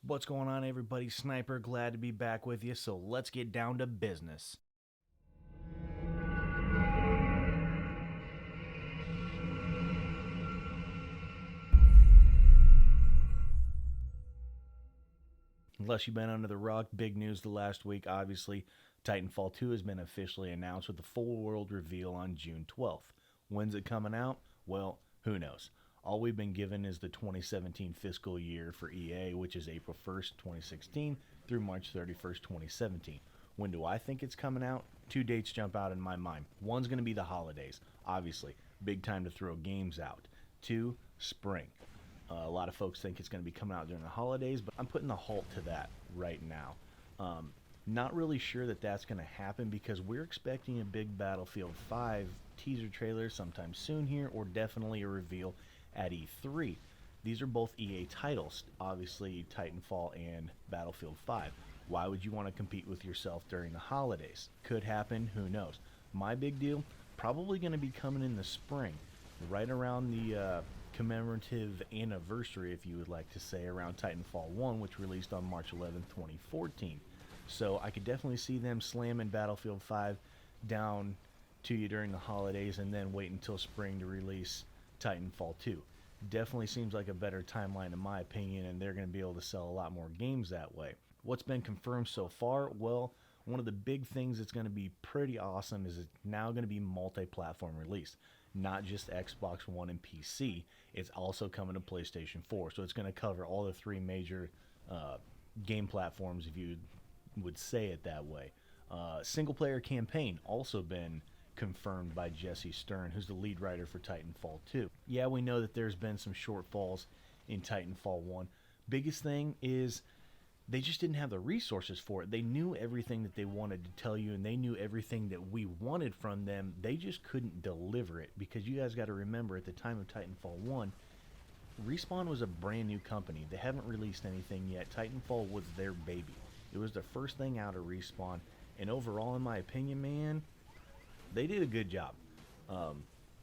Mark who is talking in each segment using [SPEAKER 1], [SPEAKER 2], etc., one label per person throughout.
[SPEAKER 1] What's going on, everybody? Sniper, glad to be back with you. So let's get down to business. Unless you've been under the rock, big news the last week. Obviously, Titanfall 2 has been officially announced with the full world reveal on June 12th. When's it coming out? Well, who knows? All we've been given is the 2017 fiscal year for EA, which is April 1st, 2016 through March 31st, 2017. When do I think it's coming out? Two dates jump out in my mind. One's going to be the holidays, obviously. Big time to throw games out. Two, spring. A lot of folks think it's going to be coming out during the holidays, but I'm putting a halt to that right now. Not really sure that that's going to happen because we're expecting a big Battlefield 5 teaser trailer sometime soon here, or definitely a reveal at E3. These are both EA titles, obviously Titanfall and Battlefield 5. Why would you want to compete with yourself during the holidays? Could happen, who knows. My big deal, probably going to be coming in the spring, right around the commemorative anniversary, if you would like to say, around Titanfall 1, which released on March 11th, 2014. So I could definitely see them slamming Battlefield 5 down to you during the holidays and then wait until spring to release Titanfall 2. Definitely seems like a better timeline in my opinion, and they're going to be able to sell a lot more games that way. What's been confirmed so far? Well, one of the big things that's going to be pretty awesome is it's now going to be multi-platform release. Not just Xbox One and PC. It's also coming to PlayStation 4. So it's going to cover all the three major game platforms, if you would say it that way. Single player campaign also been confirmed by Jesse Stern, who's the lead writer for Titanfall 2. Yeah, we know that there's been some shortfalls in Titanfall 1. Biggest thing is they just didn't have the resources for it. They knew everything that they wanted to tell you, and they knew everything that we wanted from them. They just couldn't deliver it, because you guys got to remember, at the time of Titanfall 1, Respawn was a brand new company. They haven't released anything yet. Titanfall was their baby. It was the first thing out of Respawn, and overall, in my opinion, man, they did a good job.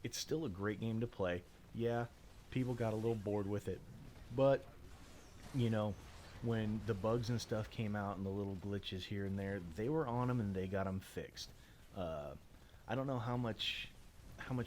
[SPEAKER 1] It's still a great game to play. Yeah, people got a little bored with it, but, you know, when the bugs and stuff came out and the little glitches here and there, they were on them and they got them fixed. I don't know how much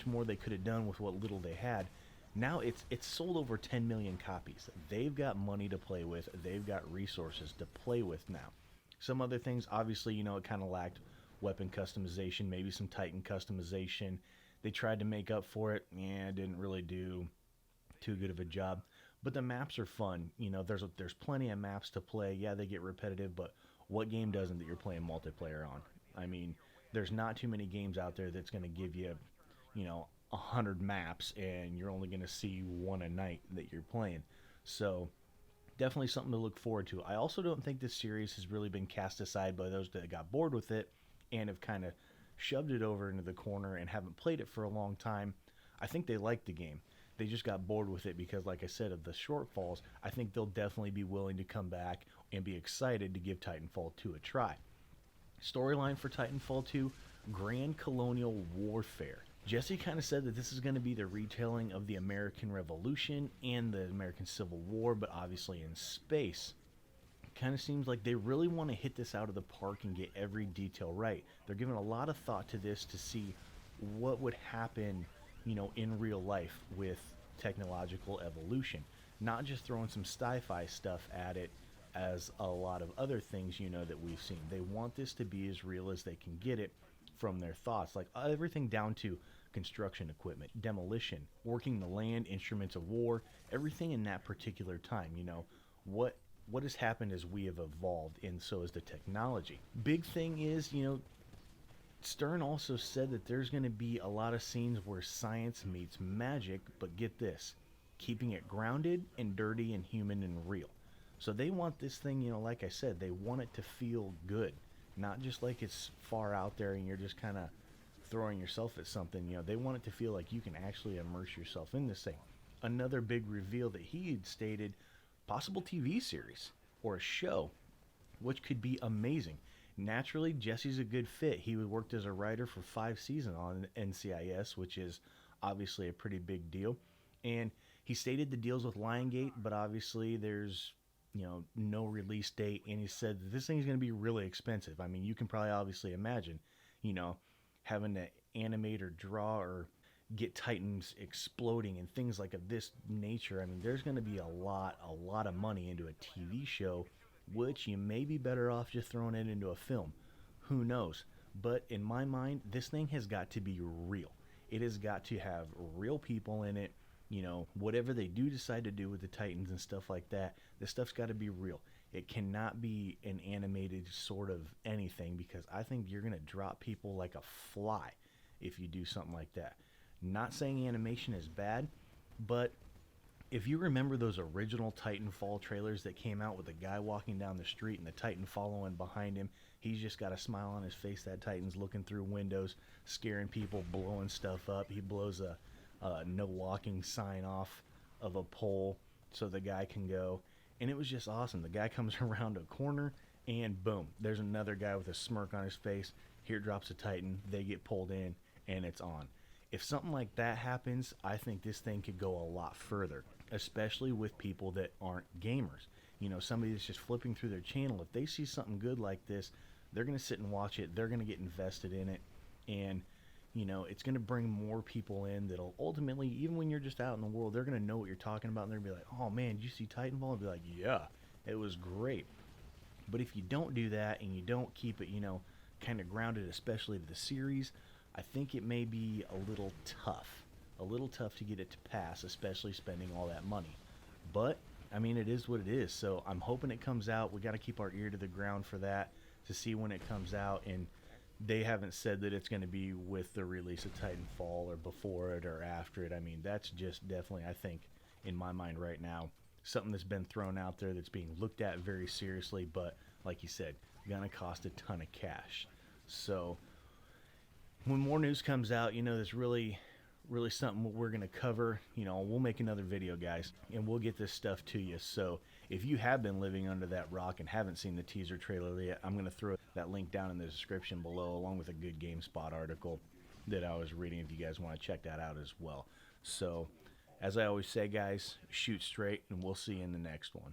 [SPEAKER 1] more they could have done with what little they had. Now it's sold over 10 million copies. They've got money to play with. They've got resources to play with now. Some other things, obviously, it kind of lacked weapon customization, maybe some Titan customization. They tried to make up for it, didn't really do too good of a job. But the maps are fun. There's plenty of maps to play. Yeah, they get repetitive, but what game doesn't that you're playing multiplayer on? I mean, there's not too many games out there that's going to give you, 100 maps, and you're only going to see one a night that you're playing. So definitely something to look forward to. I also don't think this series has really been cast aside by those that got bored with it and have kind of shoved it over into the corner and haven't played it for a long time. I think they like the game. They just got bored with it because, like I said, of the shortfalls. I think they'll definitely be willing to come back and be excited to give Titanfall 2 a try. Storyline for Titanfall 2, Grand Colonial Warfare. Jesse kind of said that this is going to be the retelling of the American Revolution and the American Civil War, but obviously in space. Kind of seems like they really want to hit this out of the park and get every detail right. They're giving a lot of thought to this to see what would happen, in real life with technological evolution. Not just throwing some sci-fi stuff at it as a lot of other things, that we've seen. They want this to be as real as they can get it from their thoughts. Like everything down to construction equipment, demolition, working the land, instruments of war, everything in that particular time, what has happened as we have evolved, and so has the technology. Big thing is, Stern also said that there's going to be a lot of scenes where science meets magic, but get this, keeping it grounded and dirty and human and real. So they want this thing, like I said, they want it to feel good, not just like it's far out there and you're just kind of throwing yourself at something. They want it to feel like you can actually immerse yourself in this thing. Another big reveal that he had stated, possible TV series or a show, which could be amazing. Naturally, Jesse's a good fit. He worked as a writer for 5 seasons on NCIS, which is obviously a pretty big deal. And he stated the deals with Lionsgate, but obviously there's no release date, and he said that this thing's going to be really expensive. I mean, you can probably obviously imagine, you know, having to animate or draw or get Titans exploding and things like of this nature. I mean, there's going to be a lot of money into a TV show, which you may be better off just throwing it into a film. Who knows? But in my mind, this thing has got to be real. It has got to have real people in it. Whatever they do decide to do with the Titans and stuff like that, this stuff's got to be real. It cannot be an animated sort of anything, because I think you're going to drop people like a fly if you do something like that. Not saying animation is bad, but if you remember those original Titanfall trailers that came out with the guy walking down the street and the Titan following behind him, he's just got a smile on his face. That Titan's looking through windows, scaring people, blowing stuff up. He blows a no walking sign off of a pole so the guy can go. And it was just awesome. The guy comes around a corner and boom, there's another guy with a smirk on his face. Here drops a Titan. They get pulled in and it's on. If something like that happens, I think this thing could go a lot further, especially with people that aren't gamers. Somebody that's just flipping through their channel. If they see something good like this, they're going to sit and watch it. They're going to get invested in it. And, it's going to bring more people in that'll ultimately, even when you're just out in the world, they're going to know what you're talking about. And they're going to be like, oh man, did you see Titanfall? And be like, yeah, it was great. But if you don't do that and you don't keep it, kind of grounded, especially to the series, I think it may be a little tough to get it to pass, especially spending all that money. But I mean, it is what it is. So I'm hoping it comes out. We got to keep our ear to the ground for that to see when it comes out. And they haven't said that it's going to be with the release of Titanfall or before it or after it. I mean, that's just definitely, I think, in my mind right now, something that's been thrown out there that's being looked at very seriously. But like you said, going to cost a ton of cash. So when more news comes out, that's really something we're going to cover. We'll make another video, guys, and we'll get this stuff to you. So if you have been living under that rock and haven't seen the teaser trailer yet, I'm going to throw that link down in the description below, along with a good GameSpot article that I was reading, if you guys want to check that out as well. So as I always say, guys, shoot straight, and we'll see you in the next one.